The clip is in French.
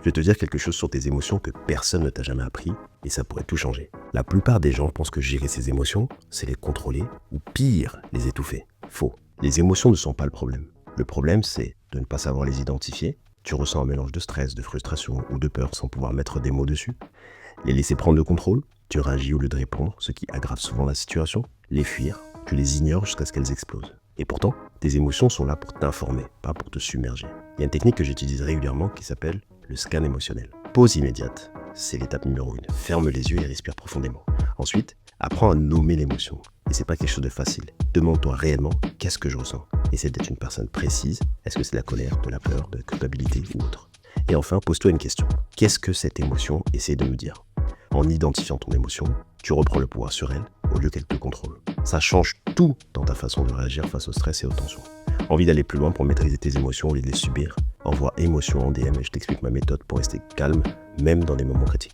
vais te dire quelque chose sur tes émotions que personne ne t'a jamais appris et ça pourrait tout changer. La plupart des gens pensent que gérer ses émotions, c'est les contrôler ou pire, les étouffer. Faux. Les émotions ne sont pas le problème. Le problème, c'est de ne pas savoir les identifier. Tu ressens un mélange de stress, de frustration ou de peur sans pouvoir mettre des mots dessus. Les laisser prendre le contrôle, tu réagis au lieu de répondre, ce qui aggrave souvent la situation. Les fuir, tu les ignores jusqu'à ce qu'elles explosent. Et pourtant, tes émotions sont là pour t'informer, pas pour te submerger. Il y a une technique que j'utilise régulièrement qui s'appelle le scan émotionnel. Pause immédiate, c'est l'étape numéro 1. Ferme les yeux et respire profondément. Ensuite, apprends à nommer l'émotion. Et c'est pas quelque chose de facile. Demande-toi réellement qu'est-ce que je ressens. Essaie d'être une personne précise. Est-ce que c'est de la colère, de la peur, de la culpabilité ou autre? Et enfin, pose-toi une question. Qu'est-ce que cette émotion essaie de me dire? En identifiant ton émotion, tu reprends le pouvoir sur elle au lieu qu'elle te contrôle. Ça change tout dans ta façon de réagir face au stress et aux tensions. Envie d'aller plus loin pour maîtriser tes émotions au lieu de les subir? Envoie émotion en DM et je t'explique ma méthode pour rester calme, même dans des moments critiques.